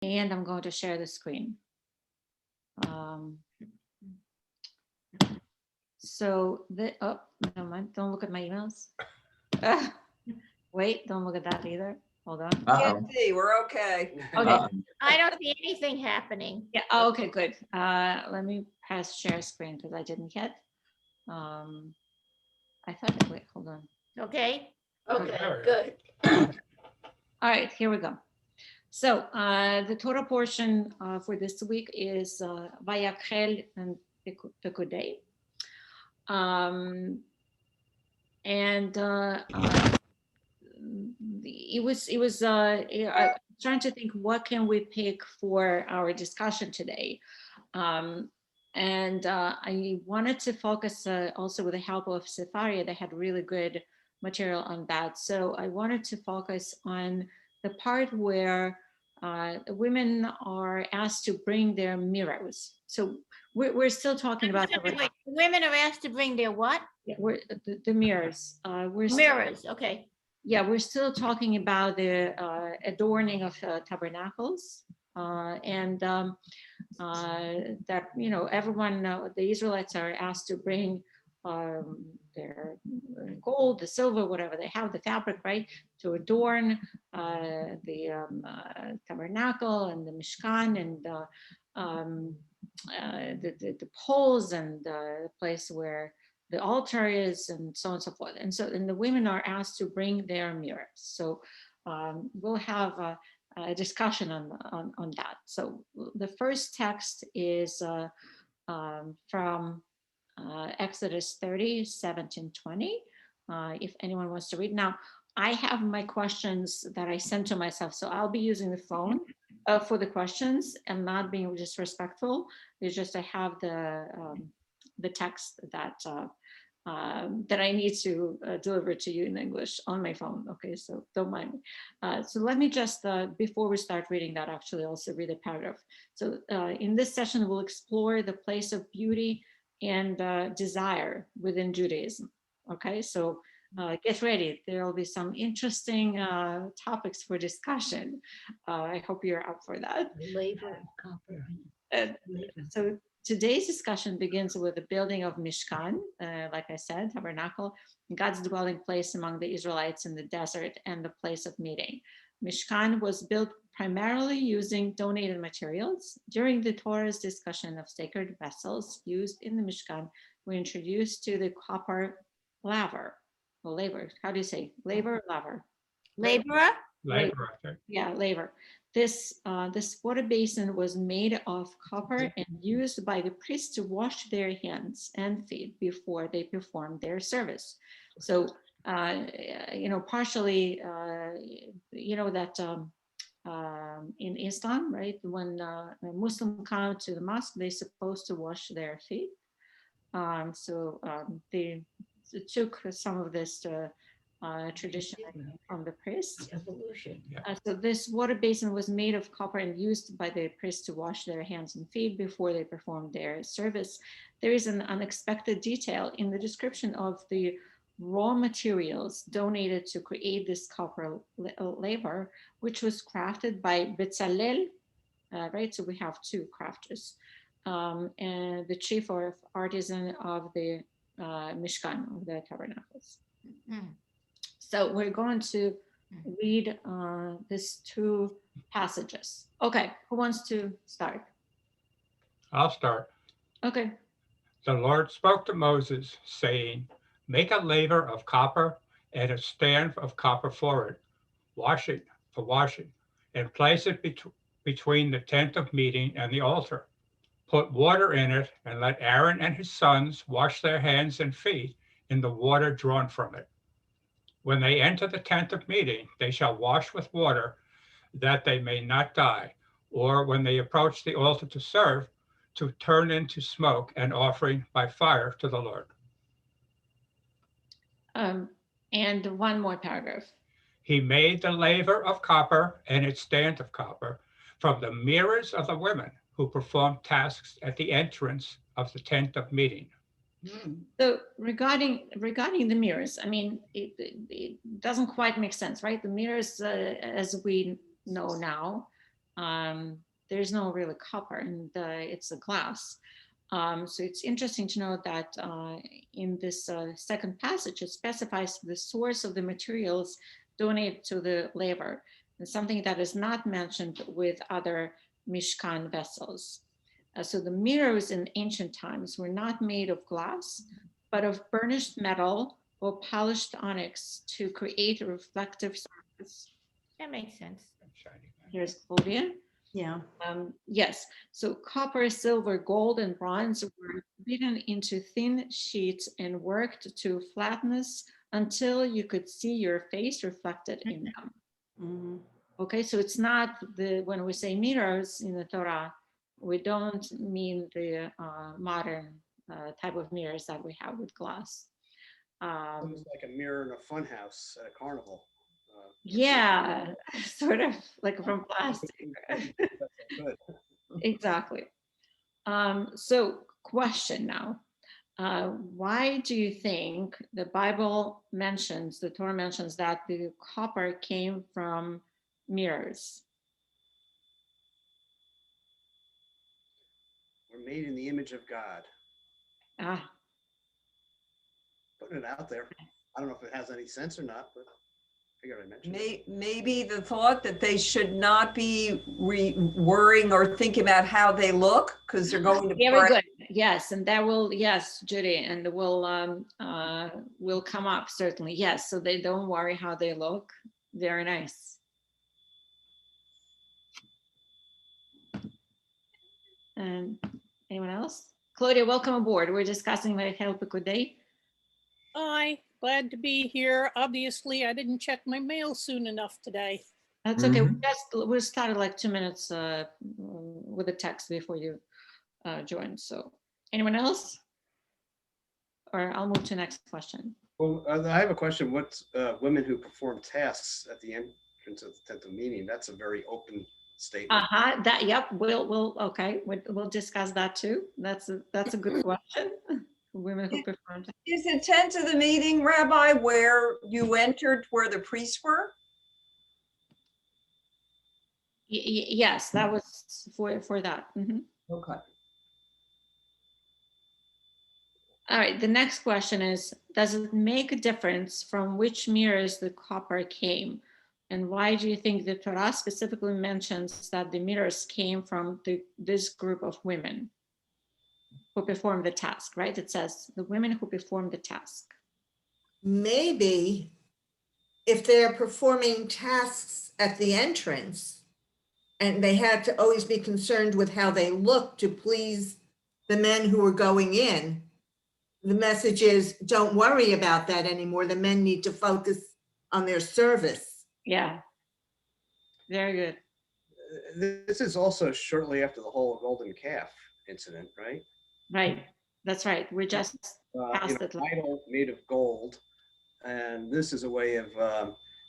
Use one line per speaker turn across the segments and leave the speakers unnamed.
And I'm going to share the screen. So oh, never mind. Don't look at my emails. Wait, don't look at that either. Hold on.
Can't see, we're okay.
Okay.
I don't see anything happening.
Yeah. Oh, okay, good. Let me press share screen because I didn't yet. I thought, wait, hold on.
Okay. Okay,
there we
good.
All right, here we go. So the Torah portion for this week is Vayakhel and Pekudei. And it was I'm trying to think what can we pick for our discussion today. And I wanted to focus also with the help of Sefaria. They had really good material on that. So I wanted to focus on the part where women are asked to bring their mirrors. So we're still talking about
Wait, women are asked to bring their what?
we're, the mirrors. We're
Mirrors, okay.
yeah, we're still talking about the adorning of tabernacles. And that, you know, everyone, the Israelites are asked to bring their gold, the silver, whatever they have, the fabric, right, to adorn the tabernacle and the Mishkan and the poles and the place where the altar is and so on and so forth. And so, and the women are asked to bring their mirrors. So we'll have a discussion on that. So the first text is from Exodus 30, 17, 20. If anyone wants to read. Now, I have my questions that I sent to myself. So I'll be using the phone for the questions and not being disrespectful. It's just I have the text that that I need to deliver to you in English on my phone. Okay, so don't mind me. So let me just, before we start reading that, actually also read a paragraph. So in this session, we'll explore the place of beauty and desire within Judaism. Okay, so get ready. There will be some interesting topics for discussion. I hope you're up for that.
Labor, copper.
So today's discussion begins with the building of Mishkan, like I said, tabernacle, God's dwelling place among the Israelites in the desert and the place of meeting. Mishkan was built primarily using donated materials. During the Torah's discussion of sacred vessels used in the Mishkan, we introduced to the copper laver. Well, laver, how do you say? Laver, laver?
Laborer?
Labor, I think.
Yeah, laver. This water basin was made of copper and used by the priests to wash their hands and feet before they performed their service. So, you know, partially, you know, that in Islam, right, when a Muslim come to the mosque, they're supposed to wash their feet. They took some of this tradition from the priests.
Evolution.
So this water basin was made of copper and used by the priests to wash their hands and feet before they performed their service. There is an unexpected detail in the description of the raw materials donated to create this copper laver, which was crafted by Bezalel, right? So we have two crafters, and the chief of artisan of the Mishkan, of the tabernacles.
Mm.
So we're going to read these two passages. Okay, who wants to start?
I'll start.
Okay.
The Lord spoke to Moses, saying, make a laver of copper and a stand of copper for it, washing, and place it between the tent of meeting and the altar. Put water in it and let Aaron and his sons wash their hands and feet in the water drawn from it. When they enter the tent of meeting, they shall wash with water that they may not die, or when they approach the altar to serve, to turn into smoke and offering by fire to the Lord.
And one more paragraph.
He made the laver of copper and its stand of copper from the mirrors of the women who performed tasks at the entrance of the tent of meeting.
So regarding the mirrors, I mean, it doesn't quite make sense, right? The mirrors, as we know now, there's no really copper, and it's a glass. So it's interesting to note that in this second passage, it specifies the source of the materials donated to the laver, and something that is not mentioned with other Mishkan vessels. So the mirrors in ancient times were not made of glass, but of burnished metal or polished onyx to create a reflective surface.
That makes sense.
Here's Claudia.
Yeah.
Yes, so copper, silver, gold, and bronze were beaten into thin sheets and worked to flatness until you could see your face reflected in them.
Mhm.
Okay, so it's not when we say mirrors in the Torah, we don't mean the modern type of mirrors that we have with glass.
Looks like a mirror in a fun house at a carnival.
Yeah, sort of like from plastic.
Good.
Exactly. So question now. Why do you think the Bible mentions, the Torah mentions that the copper came from mirrors?
We're made in the image of God.
Ah,
Putting it out there. I don't know if it has any sense or not, but I figured I mentioned it.
Maybe the thought that they should not be worrying or thinking about how they look because they're going to
very
pray.
good. Yes, and that will, yes, Judy, and will come up certainly. Yes, so they don't worry how they look. Very nice. And anyone else? Claudia, welcome aboard. We're discussing the Help a Good Day.
Hi, glad to be here. Obviously, I didn't check my mail soon enough today.
That's okay. We started like 2 minutes with a text before you joined. So anyone else? Or I'll move to the next question.
Well, I have a question. What's women who perform tasks at the entrance of the tent of meeting? That's a very open statement.
That, yep, okay, we'll discuss that too. That's a good question. Women who perform.
Is the tent of the meeting, Rabbi, where you entered where the priests were?
Yes, that was for that. Mhm.
Okay.
All right, the next question is, does it make a difference from which mirrors the copper came? And why do you think the Torah specifically mentions that the mirrors came from this group of women who performed the task, right? It says the women who performed the task.
Maybe if they're performing tasks at the entrance and they had to always be concerned with how they look to please the men who were going in, the message is, don't worry about that anymore. The men need to focus on their service.
Yeah, very good.
This is also shortly after the whole golden calf incident, right?
Right, that's right. We're just past it.
Idol made of gold, and this is a way of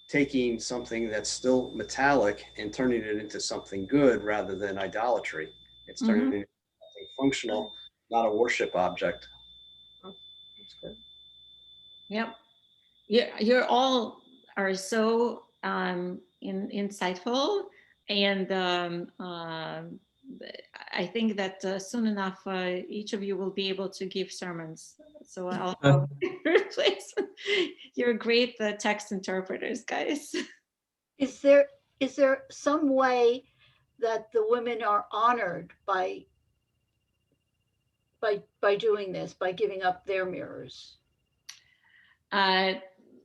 taking something that's still metallic and turning it into something good rather than idolatry. It's turning it into something functional, not a worship object.
That's good.
Yep. You're all are so insightful, and I think that soon enough each of you will be able to give sermons. So I'll replace. You're great text interpreters, guys.
Is there some way that the women are honored by doing this, by giving up their mirrors?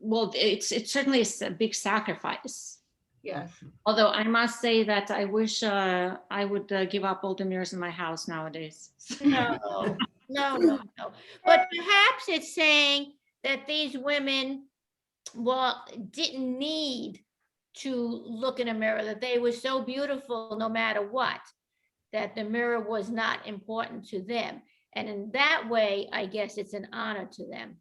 Well, it's certainly a big sacrifice.
Yes.
Although I must say that I wish I would give up all the mirrors in my house nowadays.
No, no. But perhaps it's saying that these women, well, didn't need to look in a mirror, that they were so beautiful no matter what, that the mirror was not important to them. And in that way, I guess it's an honor to them.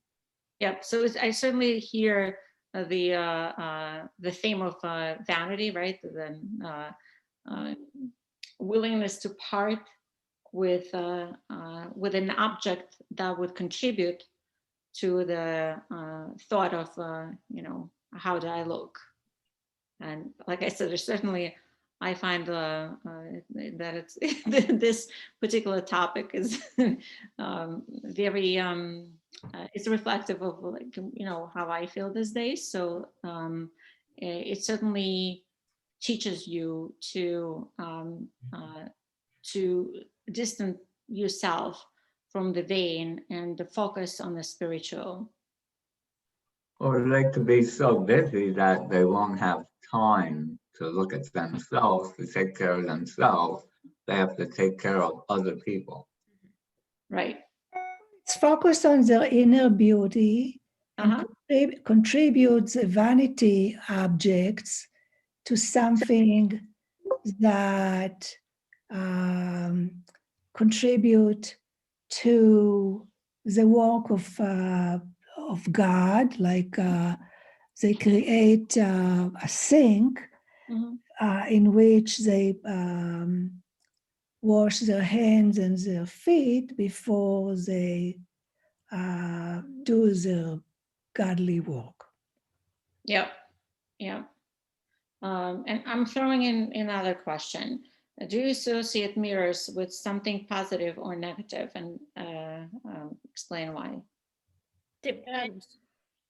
Yep. So I certainly hear the theme of vanity, right? The willingness to part with an object that would contribute to the thought of how do I look? And like I said, there's certainly I find that it's this particular topic is very it's reflective of, like, how I feel these days. So it certainly teaches you to distance yourself from the vain and the focus on the spiritual.
Or they could be so busy that they won't have time to look at themselves, to take care of themselves. They have to take care of other people.
Right.
It's focused on their inner beauty and contributes the vanity objects to something that contribute to the work of God, like they create a sink in which they wash their hands and their feet before they do their godly work.
Yep. Yeah. And I'm throwing in another question. Do you associate mirrors with something positive or negative? And explain why.
Depends.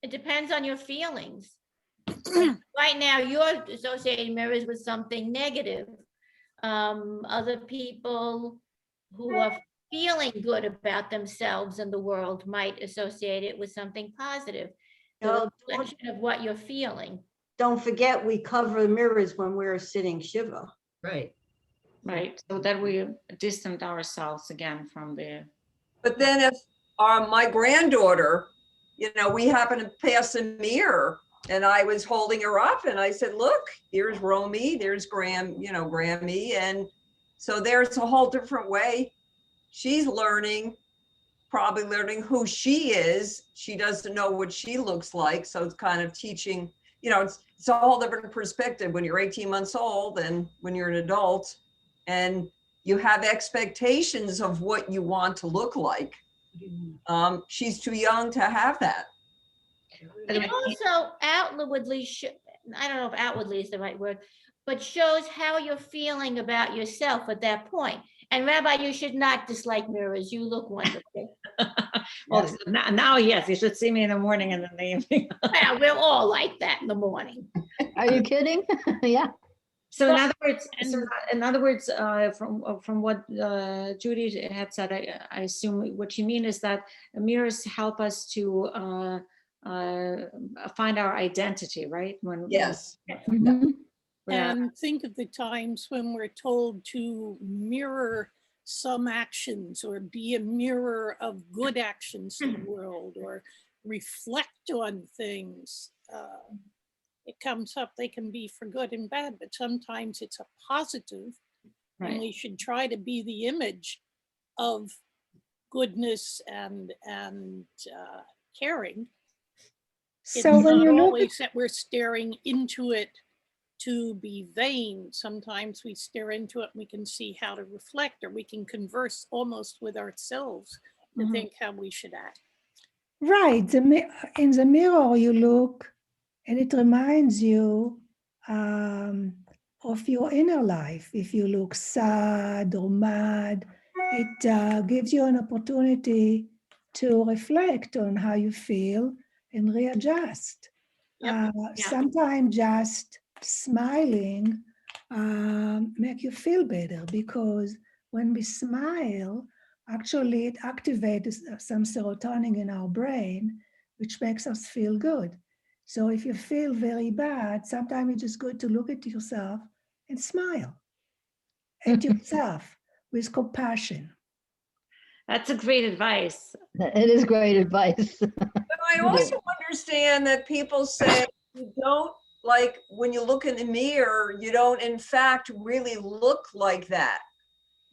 It depends on your feelings. Right now, you're associating mirrors with something negative. Other people who are feeling good about themselves and the world might associate it with something positive. The reflection of what you're feeling.
Don't forget, we cover mirrors when we're sitting Shiva.
Right.
Right. So that we distance ourselves again from the.
But then if my granddaughter, we happened to pass a mirror and I was holding her up and I said, look, here's Romy, there's Grammy. And so there's a whole different way. She's probably learning who she is. She doesn't know what she looks like. So it's kind of teaching, it's a whole different perspective when you're 18 months old and when you're an adult and you have expectations of what you want to look like. She's too young to have that.
It also outwardly, I don't know if outwardly is the right word, but shows how you're feeling about yourself at that point. And Rabbi, you should not dislike mirrors. You look wonderful.
Well, now, yes, you should see me in the morning and in the evening.
Well, we're all like that in the morning.
Are you kidding? Yeah.
So in other words, from what Judy had said, I assume what you mean is that mirrors help us to find our identity, right?
Yes.
And think of the times when we're told to mirror some actions or be a mirror of good actions in the world or reflect on things. It comes up, they can be for good and bad, but sometimes it's a positive. Right. And we should try to be the image of goodness and caring.
So
it's
when
not
you look
always that we're staring into it to be vain. Sometimes we stare into it and we can see how to reflect, or we can converse almost with ourselves to think how we should act.
Right. In the mirror you look and it reminds you of your inner life. If you look sad or mad, it gives you an opportunity to reflect on how you feel and readjust. Sometimes just smiling make you feel better, because when we smile, actually it activates some serotonin in our brain, which makes us feel good. So if you feel very bad, sometimes it's just good to look at yourself and smile at yourself with compassion.
That's a great advice.
It is great advice.
But I also understand that people say you don't, like, when you look in the mirror, you don't in fact really look like that.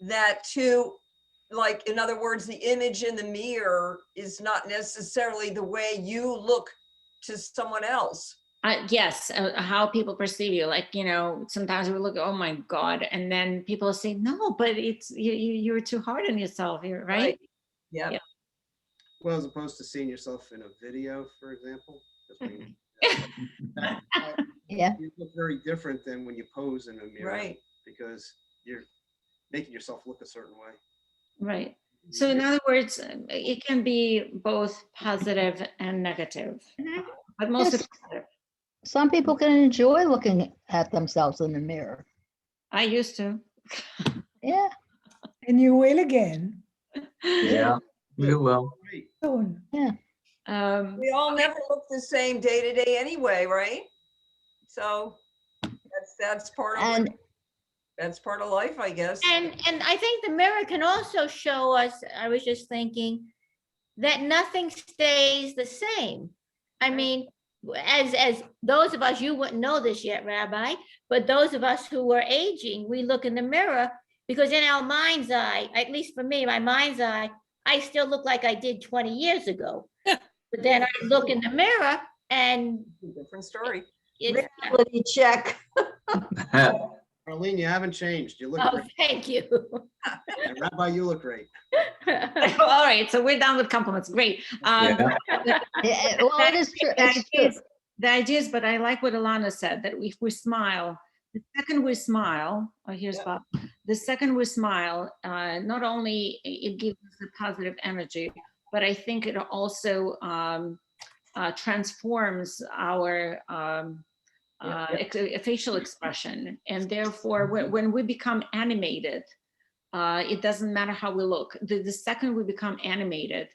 That too, like, in other words, the image in the mirror is not necessarily the way you look to someone else.
Yes, how people perceive you. Like, sometimes we look, oh my God, and then people say, no, but it's you're too hard on yourself here, right?
Yeah.
Well, as opposed to seeing yourself in a video, for example.
Yeah.
You look very different than when you pose in a mirror.
Right.
because you're making yourself look a certain way.
Right. So in other words, it can be both positive and negative,
Mhm.
but mostly
Yes.
positive.
Some people can enjoy looking at themselves in the mirror.
I used to.
Yeah.
And you will again
Yeah, you will.
Great.
soon.
We all never look the same day to day anyway, right? So that's part of
And
that's part of life, I guess.
And I think the mirror can also show us, I was just thinking, that nothing stays the same. I mean, as those of us, you wouldn't know this yet, Rabbi, but those of us who are aging, we look in the mirror because in our mind's eye, at least for me, my mind's eye, I still look like I did 20 years ago. But then I look in the mirror and
Different story.
it's,
Reality check.
Arlene, you haven't changed. You look
oh,
great.
thank you.
And Rabbi, you look great.
All right, so we're done with compliments. Great.
Yeah.
yeah, well, it is true. It's true.
The idea is, but I like what Alana said, that if we smile, the second we smile, oh, here's
Yeah.
Bob. The second we smile, not only it gives us a positive energy, but I think it also transforms our facial expression. And therefore, when we become animated, it doesn't matter how we look. The second we become animated,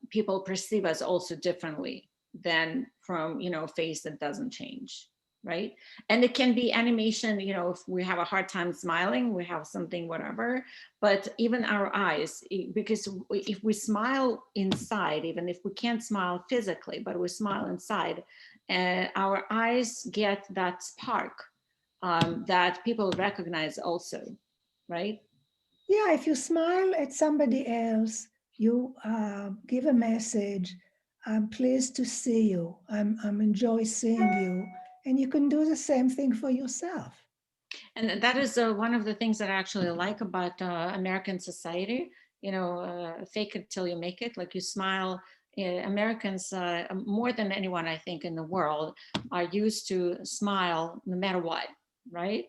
people perceive us also differently than from, a face that doesn't change, right? And it can be animation, if we have a hard time smiling, we have something, whatever, but even our eyes, because if we smile inside, even if we can't smile physically, but we smile inside, our eyes get that spark that people recognize also, right?
Yeah, if you smile at somebody else, you give a message. I'm pleased to see you. I'm enjoy seeing you. And you can do the same thing for yourself.
And that is one of the things that I actually like about American society, fake it till you make it, like you smile. Americans, more than anyone, I think, in the world, are used to smile no matter what, right?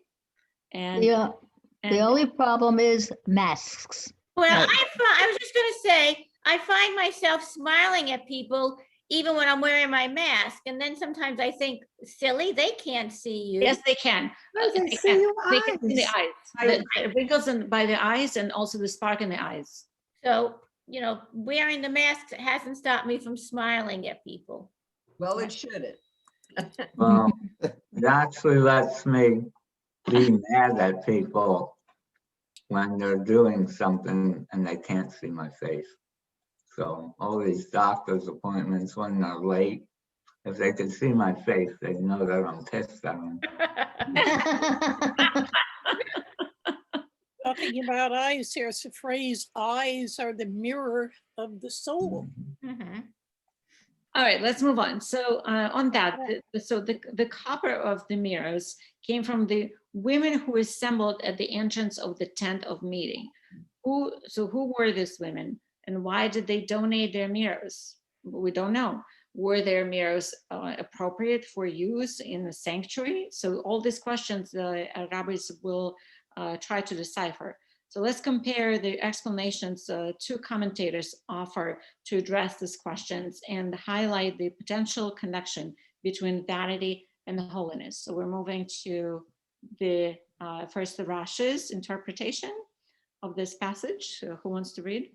And,
Yeah.
and
The only problem is masks.
Well,
Right.
I was just gonna say, I find myself smiling at people even when I'm wearing my mask. And then sometimes I think, silly, they can't see you.
yes, they can.
Well, they
They
see
can.
your
They can see the
eyes.
eyes. The wrinkles by the eyes and also the spark in the eyes.
So, wearing the mask hasn't stopped me from smiling at people.
Well, it shouldn't.
Well, it actually lets me be mad at people when they're doing something and they can't see my face. So all these doctor's appointments when they're late, if they could see my face, they'd know that I'm pissed at them.
Talking about eyes, there's a phrase, eyes are the mirror of the soul.
Mhm.
All right, let's move on. So on that, the copper of the mirrors came from the women who assembled at the entrance of the tent of meeting. Who were these women and why did they donate their mirrors? We don't know. Were their mirrors appropriate for use in the sanctuary? So all these questions rabbis will try to decipher. So let's compare the explanations two commentators offer to address these questions and highlight the potential connection between vanity and holiness. So we're moving to the first the Rashi's interpretation of this passage. Who wants to read?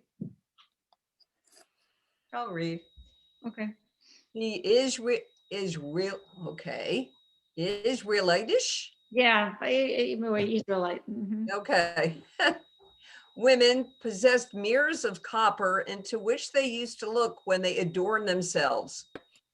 I'll read.
Okay.
The Israel, okay. Israelitish?
Yeah, Israelite. Mhm.
Okay. Women possessed mirrors of copper into which they used to look when they adorned themselves.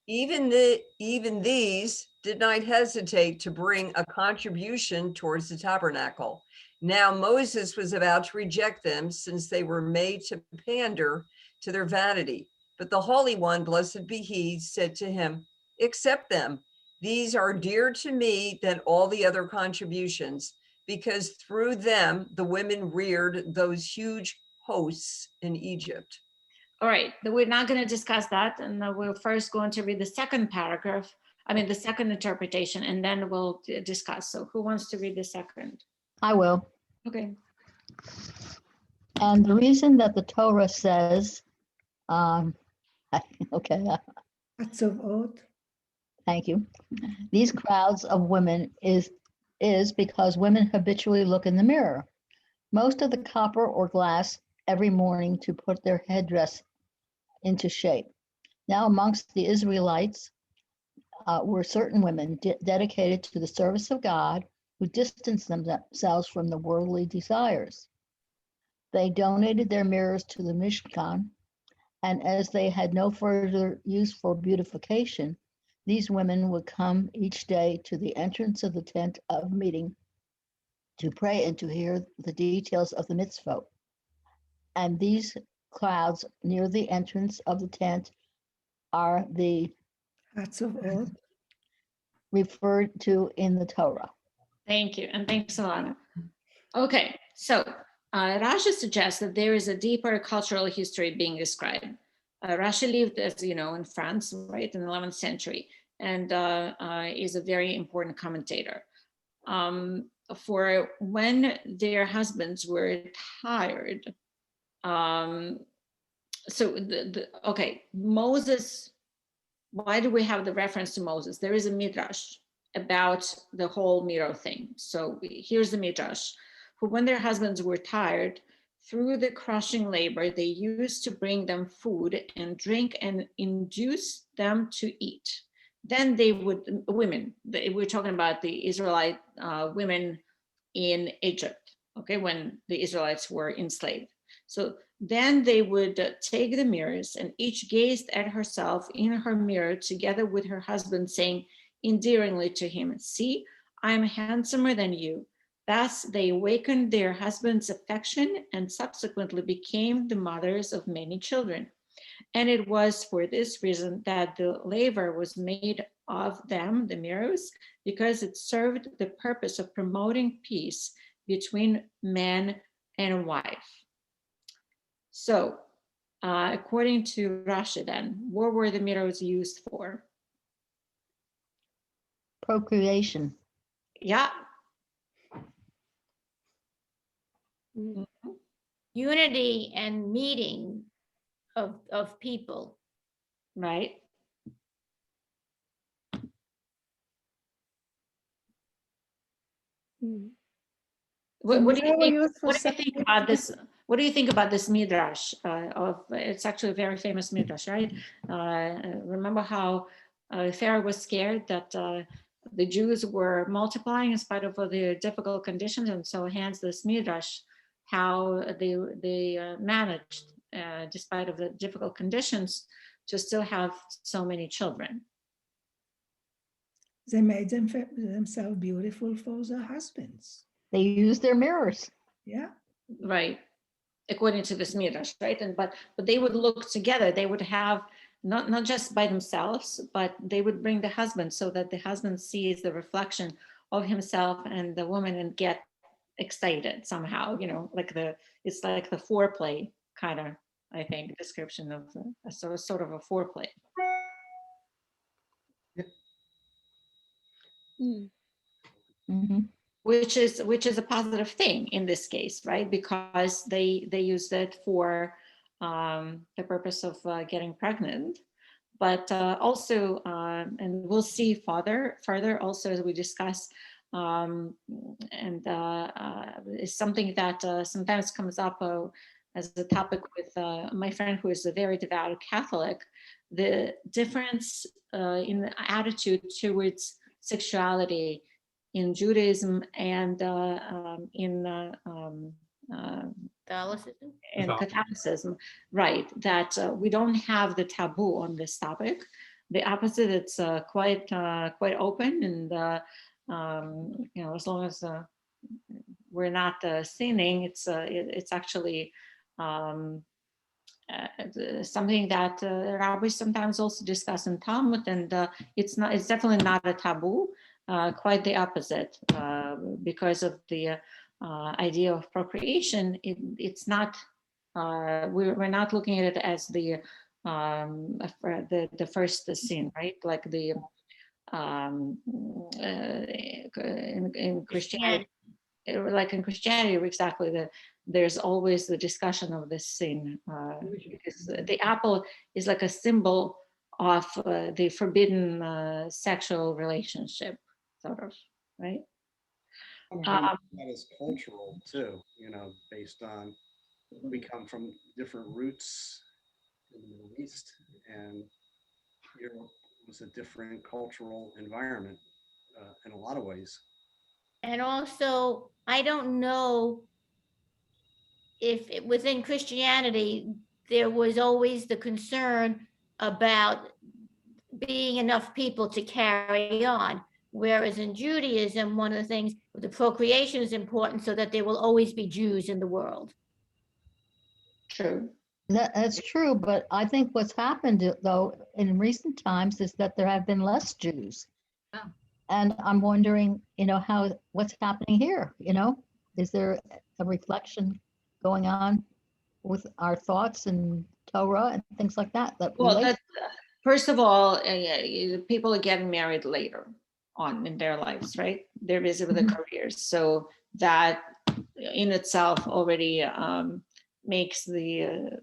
Even these did not hesitate to bring a contribution towards the tabernacle. Now Moses was about to reject them since they were made to pander to their vanity. But the Holy One, blessed be he, said to him, accept them. These are dearer to me than all the other contributions, because through them, the women reared those huge hosts in Egypt.
All right, but we're not going to discuss that. And we're first going to read the second paragraph, the second interpretation, and then we'll discuss. So who wants to read the second?
I will.
Okay.
And the reason that the Torah says, okay,
Hatzovot.
thank you. These crowds of women is because women habitually look in the mirror. Most of the copper or glass every morning to put their headdress into shape. Now amongst the Israelites were certain women dedicated to the service of God who distanced themselves from the worldly desires. They donated their mirrors to the Mishkan, and as they had no further use for beautification, these women would come each day to the entrance of the tent of meeting to pray and to hear the details of the mitzvot. And these clouds near the entrance of the tent are the
Hatzovot.
referred to in the Torah.
Thank you, and thanks, Alana. Okay, so Rashi suggests that there is a deeper cultural history being described. Rashi lived, as you know, in France, right, in the 11th century, and is a very important commentator. For when their husbands were tired, so okay, Moses, why do we have the reference to Moses? There is a midrash about the whole mirror thing. So here's the midrash. For when their husbands were tired, through the crushing labor, they used to bring them food and drink and induce them to eat. Then they would, we're talking about the Israelite women in Egypt, okay, when the Israelites were enslaved. So then they would take the mirrors and each gazed at herself in her mirror together with her husband, saying endearingly to him, "See, I'm handsomer than you." Thus they awakened their husband's affection and subsequently became the mothers of many children. And it was for this reason that the laver was made of them, the mirrors, because it served the purpose of promoting peace between man and wife. So, according to Rashi then, what were the mirrors used for?
Procreation.
Yeah.
Unity and meeting of people.
Right. What do you think about this? What do you think about this midrash? It's actually a very famous midrash, right? Remember how Pharaoh was scared that the Jews were multiplying in spite of all the difficult conditions, and so hence this midrash, how they managed, despite of the difficult conditions, to still have so many children.
They made themselves beautiful for their husbands.
They used their mirrors.
Yeah.
Right. According to this midrash, right? And but they would look together. They would have not just by themselves, but they would bring the husband so that the husband sees the reflection of himself and the woman and get excited somehow. You know, like it's like the foreplay kind of, I think, description of sort of a foreplay.
Mm-hmm.
Which is a positive thing in this case, right? Because they used it for the purpose of getting pregnant, but also, and we'll see further also as we discuss, and is something that sometimes comes up as a topic with my friend who is a very devout Catholic, the difference in the attitude towards sexuality in Judaism and in
Catholicism.
And Catholicism, right? That we don't have the taboo on this topic. The opposite, it's quite open, and you know, as long as we're not sinning, it's actually something that rabbis sometimes also discuss in Talmud, and it's definitely not a taboo. Quite the opposite, because of the idea of procreation. It's not. We're not looking at it as the first sin, right? Like the in Christianity, like in Christianity, exactly, there's always the discussion of this sin, because the apple is like a symbol of the forbidden sexual relationship, sort of, right?
Somehow that is cultural too, based on, we come from different roots in the Middle East, and Europe was a different cultural environment in a lot of ways.
And also, I don't know if within Christianity, there was always the concern about being enough people to carry on. Whereas in Judaism, one of the things, the procreation is important so that there will always be Jews in the world.
True.
That's true, but I think what's happened though in recent times is that there have been less Jews.
Yeah.
And I'm wondering, what's happening here, Is there a reflection going on with our thoughts and Torah and things like that?
Well, first of all, people are getting married later on in their lives, right? They're busy with their careers. So that in itself already makes the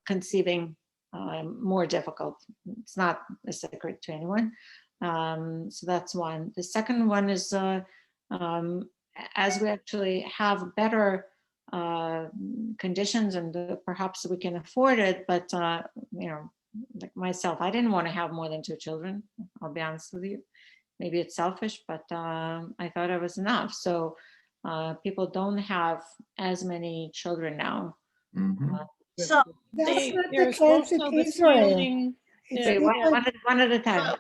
conceiving more difficult. It's not a secret to anyone. So that's one. The second one is as we actually have better conditions and perhaps we can afford it, but like myself, I didn't want to have more than 2 children. I'll be honest with you. Maybe it's selfish, but I thought it was enough. So people don't have as many children now.
So
That's not the
There's
case in
also the
Israel.
feeling
It's
that-
different.
One at a time.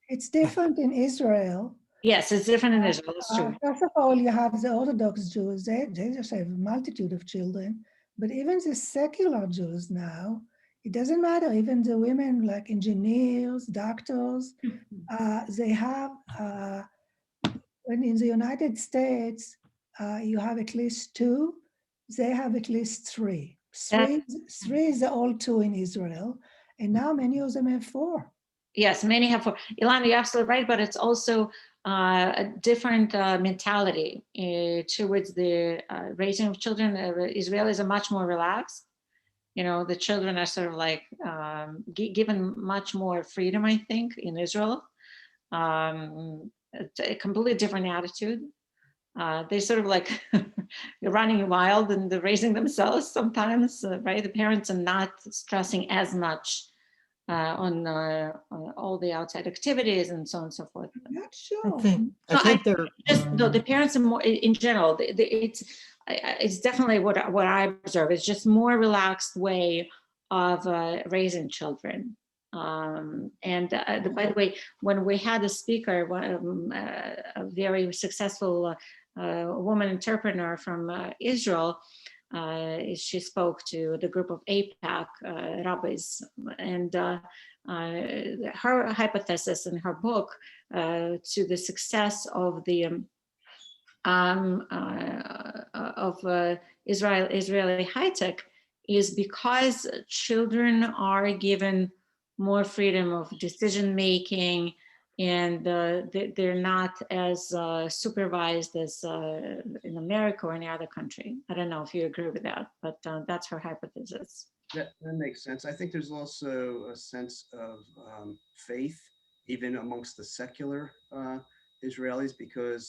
It's different in Israel.
Yes, it's different in Israel. It's true.
First of all, you have the Orthodox Jews. They just have a multitude of children. But even the secular Jews now, it doesn't matter. Even the women, like engineers, doctors, they have. When in the United States, you have at least 2. They have at least 3. Three is the old 2 in Israel, and now many of them have 4.
Yes, many have 4. Ilana, you're absolutely right, but it's also a different mentality towards the raising of children. Israelis are much more relaxed. The children are sort of like given much more freedom, I think, in Israel. It's a completely different attitude. They sort of like running wild and they're raising themselves sometimes, right? The parents are not stressing as much on all the outside activities and so on and so forth.
I'm not sure.
I think they're
The parents are more in general. It's definitely what I observe. It's just more relaxed way of raising children. And by the way, when we had a speaker, a very successful woman entrepreneur from Israel, she spoke to the group of APAC rabbis, and her hypothesis in her book to the success of the Israeli high tech is because children are given more freedom of decision making, and they're not as supervised as in America or any other country. I don't know if you agree with that, but that's her hypothesis.
That makes sense. I think there's also a sense of faith, even amongst the secular Israelis, because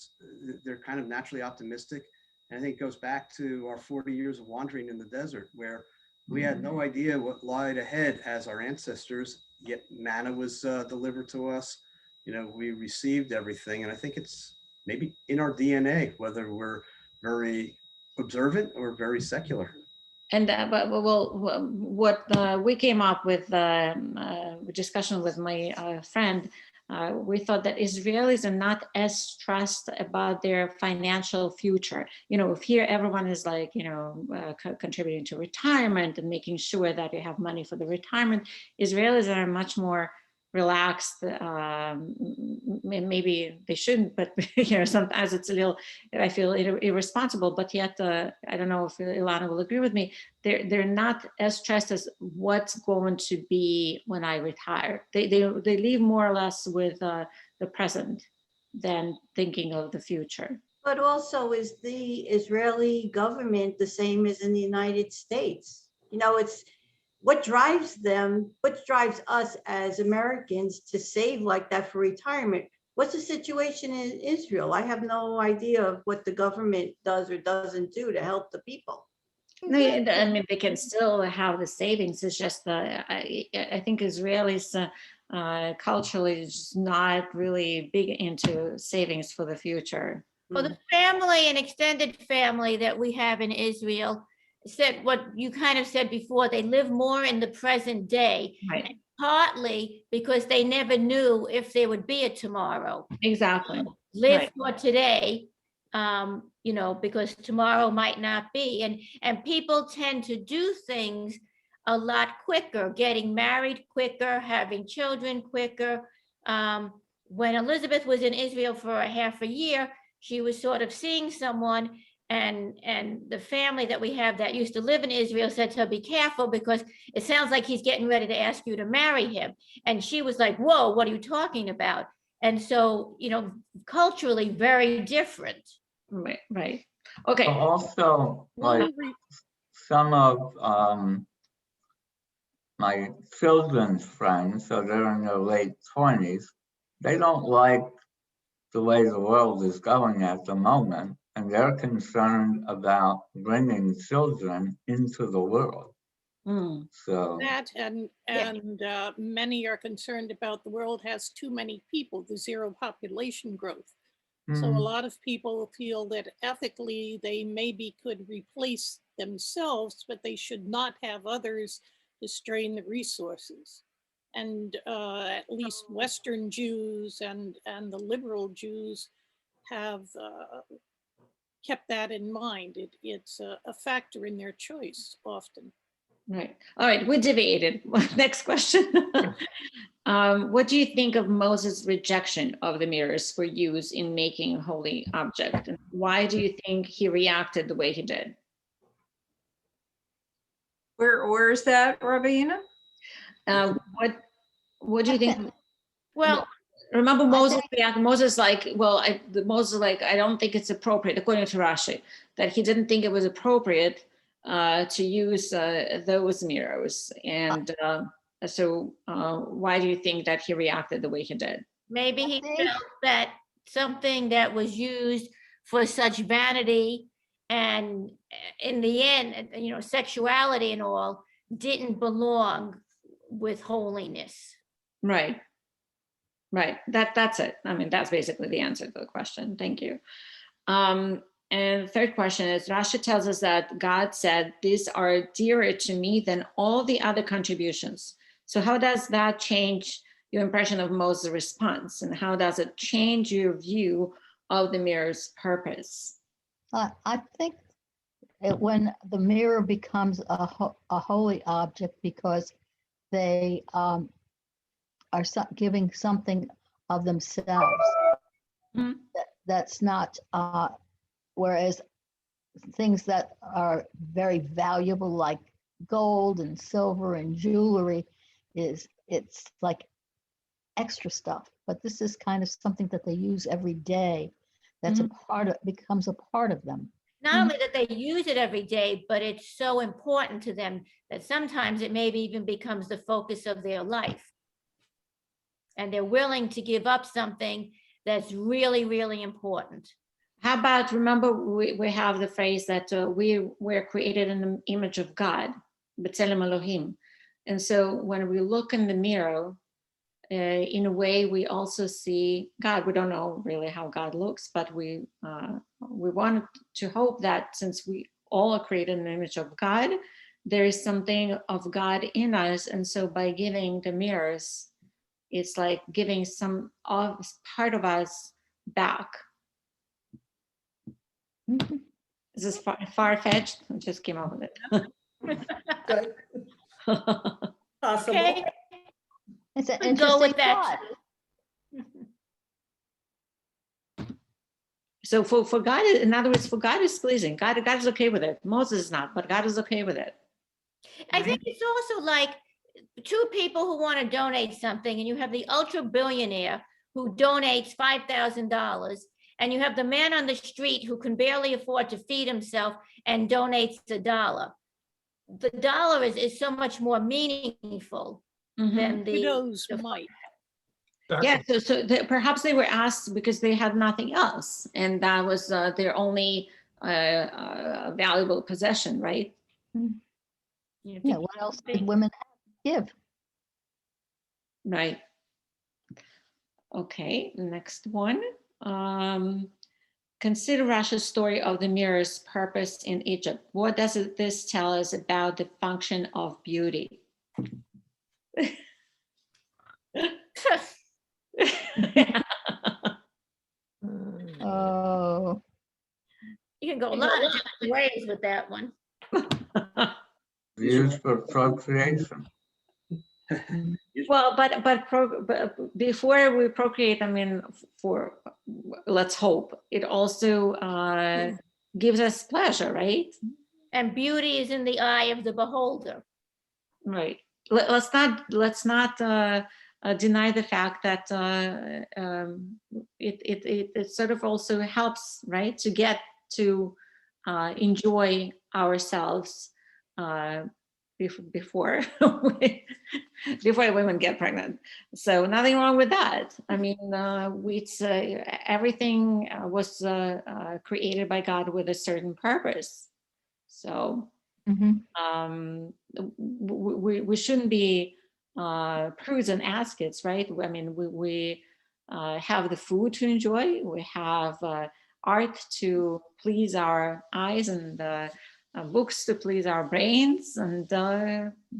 they're kind of naturally optimistic. And I think it goes back to our 40 years of wandering in the desert, where we had no idea what lied ahead as our ancestors, yet manna was delivered to us. We received everything. And I think it's maybe in our DNA, whether we're very observant or very secular.
And what we came up with discussion with my friend, we thought that Israelis are not as stressed about their financial future. If here everyone is like, contributing to retirement and making sure that you have money for the retirement, Israelis are much more relaxed. Maybe they shouldn't, but sometimes it's a little, I feel irresponsible, but yet I don't know if Ilana will agree with me, they're not as stressed as what's going to be when I retire. They live more or less with the present than thinking of the future.
But also, is the Israeli government the same as in the United States? You know, it's what drives them, what drives us as Americans to save like that for retirement. What's the situation in Israel? I have no idea of what the government does or doesn't do to help the people.
No, I mean, they can still have the savings. It's just I think Israelis culturally is just not really big into savings for the future.
Well, the family and extended family that we have in Israel said what you kind of said before, they live more in the present day.
Right.
Partly because they never knew if there would be a tomorrow.
Exactly.
Live
Right.
for today, you know, because tomorrow might not be. And people tend to do things a lot quicker, getting married quicker, having children quicker. When Elizabeth was in Israel for a half a year, she was sort of seeing someone, and the family that we have that used to live in Israel said to her, be careful, because it sounds like he's getting ready to ask you to marry him. And she was like, whoa, what are you talking about? And so, you know, culturally very different.
Right, right. Okay.
Also, like some of my children's friends, so they're in their late 20s, they don't like the way the world is going at the moment, and they're concerned about bringing children into the world. So
that and many are concerned about the world has too many people, the zero population growth. So a lot of people feel that ethically they maybe could replace themselves, but they should not have others to strain the resources. And at least Western Jews and the liberal Jews have kept that in mind. It's a factor in their choice often.
Right. All right. We debated. Next question. What do you think of Moses' rejection of the mirrors for use in making a holy object? And why do you think he reacted the way he did?
Where is that, Rabina?
What do you think?
Well,
remember Moses? Moses like, well, Moses like, I don't think it's appropriate, according to Rashi, that he didn't think it was appropriate to use those mirrors. And so why do you think that he reacted the way he did?
Maybe he felt that something that was used for such vanity and in the end, you know, sexuality and all didn't belong with holiness.
Right. Right. That's it. I mean, that's basically the answer to the question. Thank you. And the third question is, Rashi tells us that God said, these are dearer to me than all the other contributions. So how does that change your impression of Moses' response? And how does it change your view of the mirror's purpose?
I think when the mirror becomes a holy object because they are giving something of themselves. Mm-hmm. That's not, whereas things that are very valuable like gold and silver and jewelry it's like extra stuff, but this is kind of something that they use every day. That's becomes a part of them.
Not only that they use it every day, but it's so important to them that sometimes it maybe even becomes the focus of their life. And they're willing to give up something that's really, really important.
How about, remember, we have the phrase that we were created in the image of God, B'Tselem Elohim. And so when we look in the mirror, in a way, we also see God. We don't know really how God looks, but we want to hope that since we all are created in the image of God, there is something of God in us. And so by giving the mirrors, it's like giving some of part of us back. Is this far-fetched? I just came up with it.
Possible.
Okay.
It's an
Go
interesting
with that.
So for God, in other words, for God is pleasing. God is okay with it. Moses is not, but God is okay with it.
I think it's also like two people who want to donate something, and you have the ultra billionaire who donates $5,000, and you have the man on the street who can barely afford to feed himself and donates $1. The dollar is so much more meaningful than the
Widows might.
Yeah, perhaps they were asked because they had nothing else, and that was their only valuable possession, right?
Yeah, what else did women give?
Right. Okay, next one. Consider Rasha's story of the mirror's purpose in Egypt. What does this tell us about the function of beauty?
Oh,
You can go a lot of different ways with that one.
Used for procreation.
Well, but before we procreate, I mean, let's hope, it also gives us pleasure, right?
And beauty is in the eye of the beholder.
Right. Let's not deny the fact that it sort of also helps, right, to get to enjoy ourselves before before women get pregnant. So nothing wrong with that. I mean, everything was created by God with a certain purpose. So we shouldn't be prudes and ascets, right? I mean, we have the food to enjoy. We have art to please our eyes, and books to please our brains, and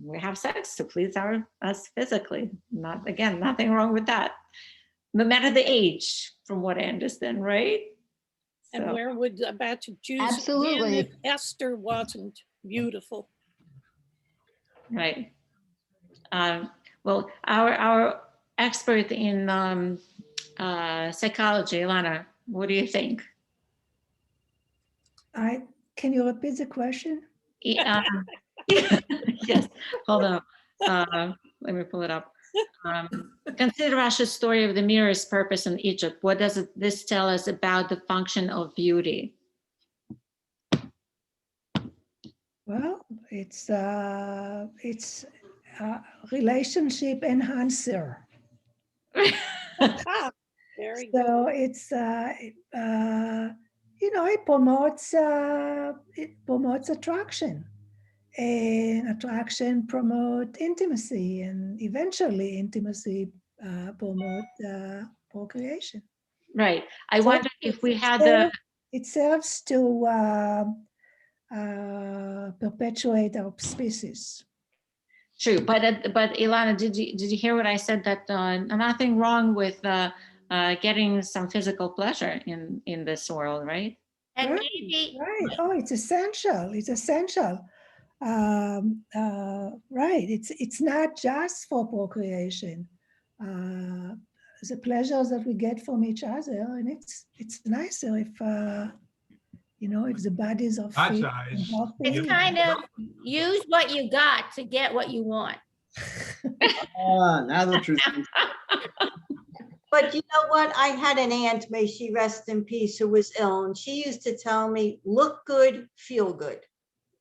we have sex to please us physically. Nothing wrong with that, no matter the age, from what I understand, right?
And where would a batch of Jews begin
absolutely.
if Esther wasn't beautiful?
Right. Well, our expert in psychology, Ilana, what do you think?
Can you repeat the question?
Yes, hold on. Let me pull it up. Consider Rasha's story of the mirror's purpose in Egypt. What does this tell us about the function of beauty?
Well, it's a relationship enhancer.
Very good.
So it's it promotes attraction, and attraction promote intimacy, and eventually intimacy promote procreation.
Right. I
So
wonder if we had
it serves to perpetuate our species.
True, but Ilana, did you hear what I said? That nothing wrong with getting some physical pleasure in this world, right?
And
Right,
maybe
right. Oh, it's essential. It's essential. Right. It's not just for procreation. The pleasures that we get from each other, and it's nicer if if the bodies are
God's
fit
eyes.
and healthy.
it's kind of use what you got to get what you want.
Now the truth.
But you know what? I had an aunt, may she rest in peace, who was ill, and she used to tell me, look good, feel good.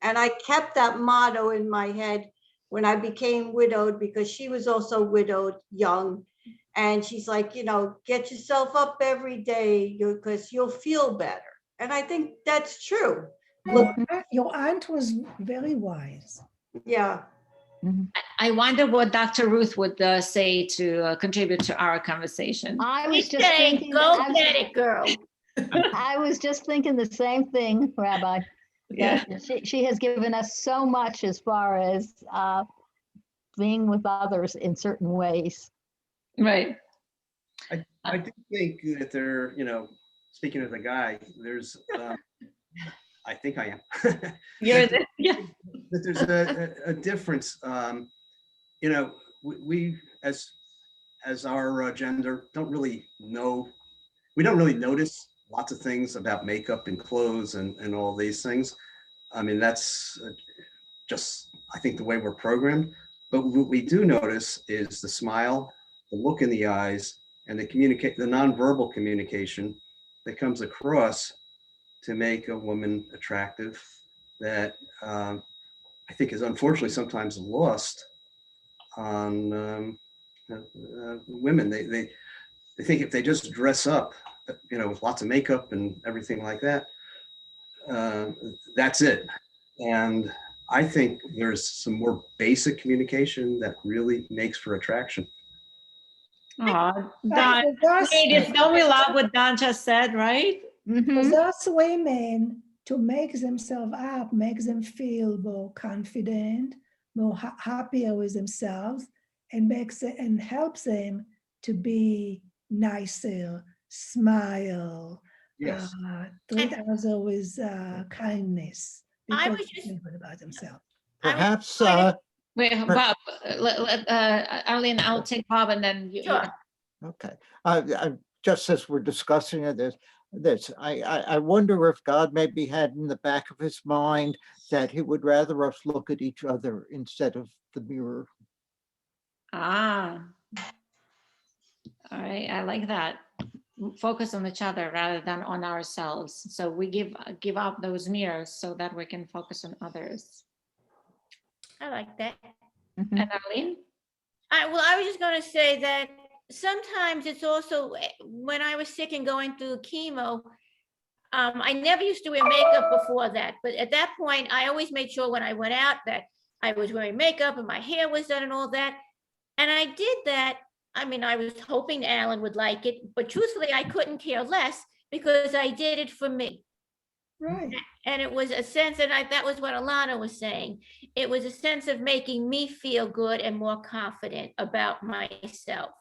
And I kept that motto in my head when I became widowed, because she was also widowed young. And she's like, get yourself up every day because you'll feel better. And I think that's true. Look,
Your aunt was very wise.
yeah.
I wonder what Dr. Ruth would say to contribute to our conversation.
I was
He's
just
saying,
thinking,
go get it, girl.
I was just thinking the same thing, Rabbi.
Yeah.
She has given us so much as far as being with others in certain ways.
Right.
I do think that there, speaking as a guy, there's, I think I am.
Yeah.
That there's a difference. We as our gender don't really know. We don't really notice lots of things about makeup and clothes and all these things. I mean, that's just, I think, the way we're programmed. But what we do notice is the smile, the look in the eyes, and the nonverbal communication that comes across to make a woman attractive that I think is unfortunately sometimes lost on women. They think if they just dress up, with lots of makeup and everything like that, that's it. And I think there's some more basic communication that really makes for attraction.
Oh,
But
Don,
for those-
ladies, don't we love what Don just said, right?
for those women to make themselves up, make them feel more confident, more happier with themselves, and helps them to be nicer, smile,
Yes.
treat others with kindness,
I
because
was
they
just-
feel good about themselves.
Perhaps,
Wait, Bob, Arlene, I'll take Bob and then you.
Sure.
okay, just as we're discussing this, I wonder if God maybe had in the back of his mind that he would rather us look at each other instead of the mirror.
Ah. All right, I like that. Focus on each other rather than on ourselves. So we give up those mirrors so that we can focus on others.
I like that.
And Arlene?
I was just going to say that sometimes it's also when I was sick and going through chemo, I never used to wear makeup before that, but at that point, I always made sure when I went out that I was wearing makeup and my hair was done and all that. And I did that. I mean, I was hoping Alan would like it, but truthfully, I couldn't care less because I did it for me.
Right.
And it was a sense, and that was what Alana was saying. It was a sense of making me feel good and more confident about myself.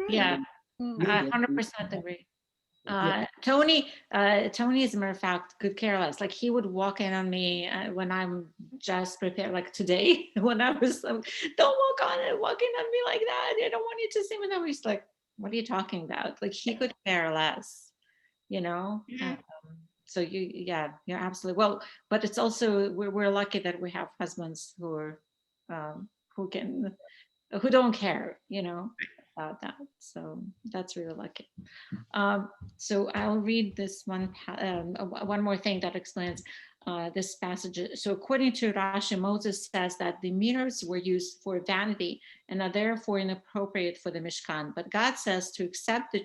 Yeah,
Mm.
I 100% agree. Tony, as a matter of fact, could care less. Like he would walk in on me when I'm just prepared, like today, when I was, don't walk in on me like that. I don't want you to see me. And he's like, what are you talking about? Like he could care less, so you're absolutely, well, but it's also, we're lucky that we have husbands who are, who don't care, about that. So that's really lucky. So I'll read this one more thing that explains this passage. So according to Rashi, Moses says that the mirrors were used for vanity and are therefore inappropriate for the Mishkan. But God says to accept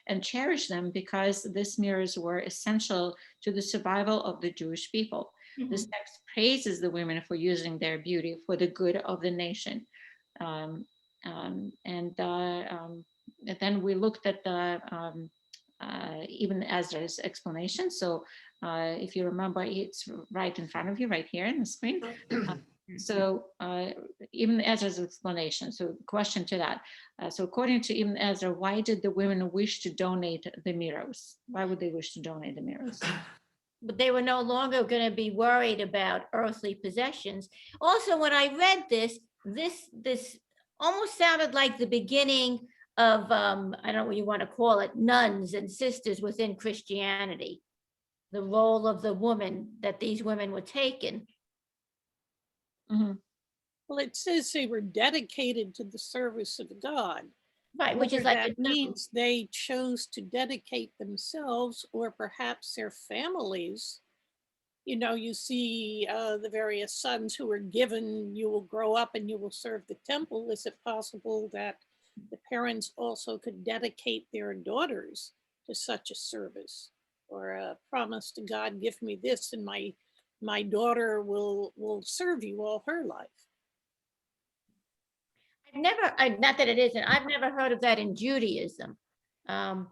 and cherish them because these mirrors were essential to the survival of the Jewish people. This text praises the women for using their beauty for the good of the nation. And then we looked at the Ibn Ezra's explanation. So if you remember, it's right in front of you, right here in the screen. So Ibn Ezra's explanation. So question to that. So according to Ibn Ezra, why did the women wish to donate the mirrors? Why would they wish to donate the mirrors?
But they were no longer going to be worried about earthly possessions. Also, when I read this almost sounded like the beginning of, I don't know what you want to call it, nuns and sisters within Christianity. The role of the woman that these women were taking.
Well, it says they were dedicated to the service of God.
Right, which is like
that means they chose to dedicate themselves or perhaps their families. You see the various sons who are given, you will grow up and you will serve the temple. Is it possible that the parents also could dedicate their daughters to such a service, or a promise to God, give me this and my daughter will serve you all her life?
Not that it isn't, I've never heard of that in Judaism. And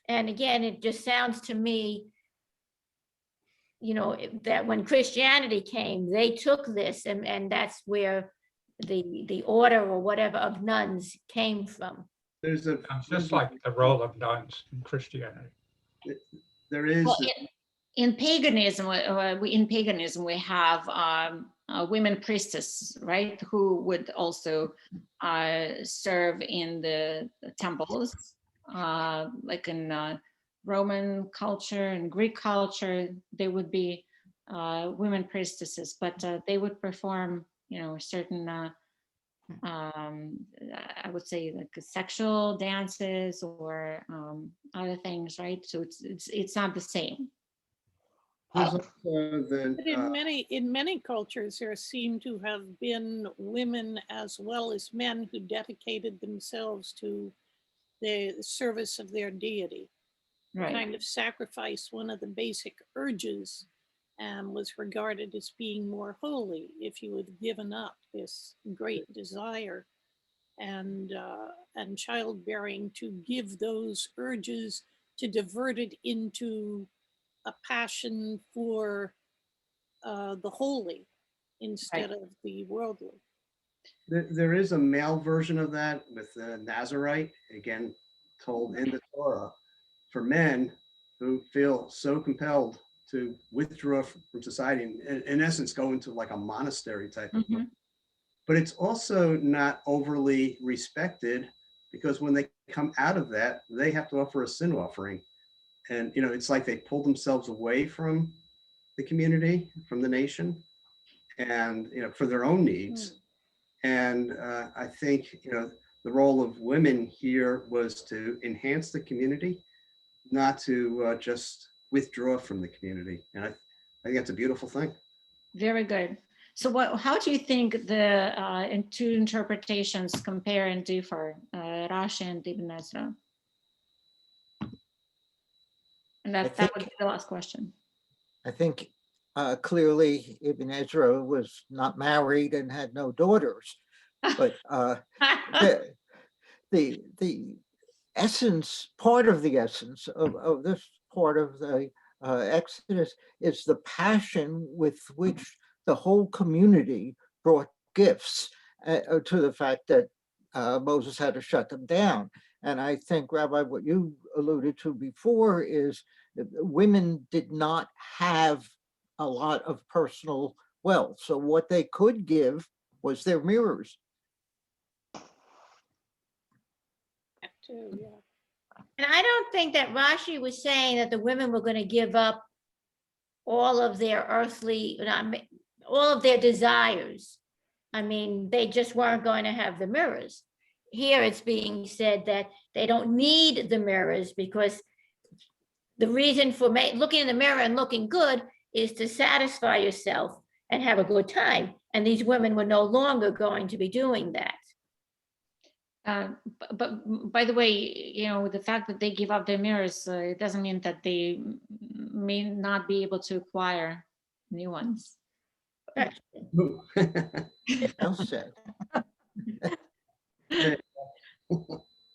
again, it just sounds to me, that when Christianity came, they took this and that's where the order or whatever of nuns came from.
It's just like the role of nuns in Christianity.
There is.
Well, in paganism, we have women priestesses, right, who would also serve in the temples, like in Roman culture and Greek culture. They would be women priestesses, but they would perform, certain I would say like sexual dances or other things, right? So it's not the same.
There's also the,
But in many cultures, there seem to have been women as well as men who dedicated themselves to the service of their deity.
Right.
Kind of sacrifice one of the basic urges was regarded as being more holy if you had given up this great desire and childbearing, to give those urges, to divert it into a passion for the holy instead of the worldly.
there is a male version of that with the Nazarite, again, told in the Torah, for men who feel so compelled to withdraw from society, and in essence, go into like a monastery type of life. But it's also not overly respected, because when they come out of that, they have to offer a sin offering. And, you know, it's like they pull themselves away from the community, from the nation, and, you know, for their own needs. And I think, you know, the role of women here was to enhance the community, not to just withdraw from the community. And I think that's a beautiful thing.
Very good. So how do you think the two interpretations compare and differ, Rashi and Ibn Ezra? And that would be the last question.
I think clearly Ibn Ezra was not married and had no daughters, but the essence, part of the essence of this part of the Exodus is the passion with which the whole community brought gifts to the fact that Moses had to shut them down. And I think, Rabbi, what you alluded to before is that women did not have a lot of personal wealth. So what they could give was their mirrors.
And I don't think that Rashi was saying that the women were going to give up all of their earthly, all of their desires. I mean, they just weren't going to have the mirrors. Here it's being said that they don't need the mirrors, because the reason for looking in the mirror and looking good is to satisfy yourself and have a good time. And these women were no longer going to be doing that.
But by the way, you know, the fact that they give up their mirrors, it doesn't mean that they may not be able to acquire new ones.
Well said.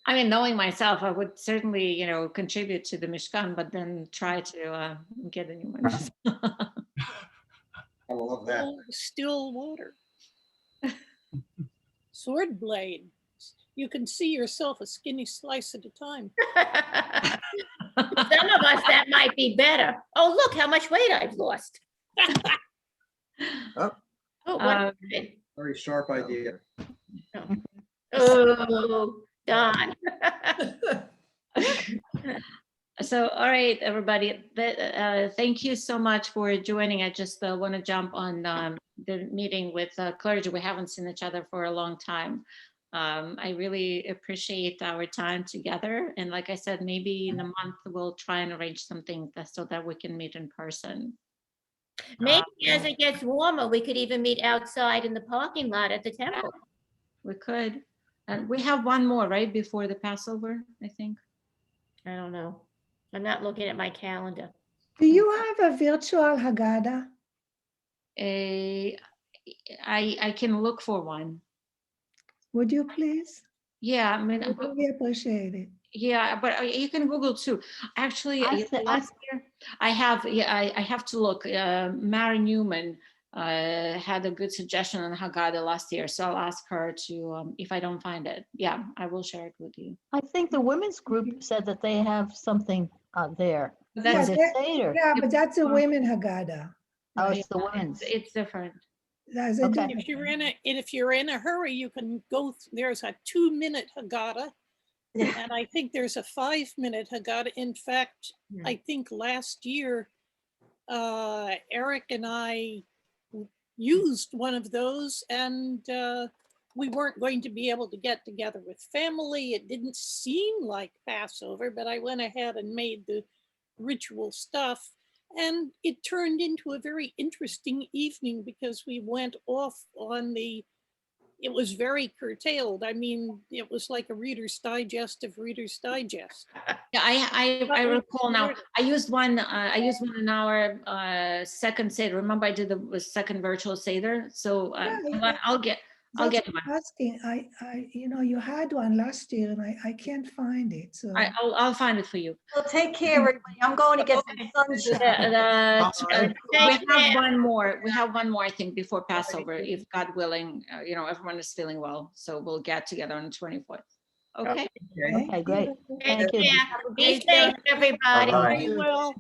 I mean, knowing myself, I would certainly, you know, contribute to the Mishkan, but then try to get a new ones.
I love that.
Still water. Sword blade. You can see yourself a skinny slice at a time.
Some of us, that might be better. Oh, look how much weight I've lost.
Very sharp idea.
Oh, Don.
So, all right, everybody, thank you so much for joining. I just want to jump on the meeting with clergy. We haven't seen each other for a long time. I really appreciate our time together. And like I said, maybe in a month, we'll try and arrange something so that we can meet in person.
Maybe as it gets warmer, we could even meet outside in the parking lot at the temple.
We could. And we have one more, right, before the Passover, I think.
I don't know. I'm not looking at my calendar.
Do you have a virtual Haggadah?
I can look for one.
Would you please?
Yeah, I mean,
I really appreciate it.
Yeah, but you can Google too. Actually, last year I have to look. Mary Newman had a good suggestion on Haggadah last year, so I'll ask her to if I don't find it. Yeah, I will share it with you.
I think the women's group said that they have something there.
That's
yeah, but that's a women Haggadah.
Oh, it's the women's.
It's different.
That's
Okay.
If you're in a hurry, you can go. There's a 2-minute Haggadah, and I think there's a 5-minute Haggadah. In fact, I think last year, Eric and I used one of those, and we weren't going to be able to get together with family. It didn't seem like Passover, but I went ahead and made the ritual stuff. And it turned into a very interesting evening because we went off on it was very curtailed. I mean, it was like a Reader's Digest of Reader's Digest.
Yeah, I recall now. I used one in our second Seder. Remember, I did the second virtual Seder. So I'll get
That's
one.
what I'm asking. You had one last year and I can't find it. So
I'll find it for you.
Well, take care, everybody. I'm going to get some sunshine.
We have one more. We have one more, I think, before Passover, if God willing. Everyone is feeling well, so we'll get together on the 24th. Okay.
Okay, great.
Take
Thank you.
care. Be safe, everybody.
Bye-bye.
Very well.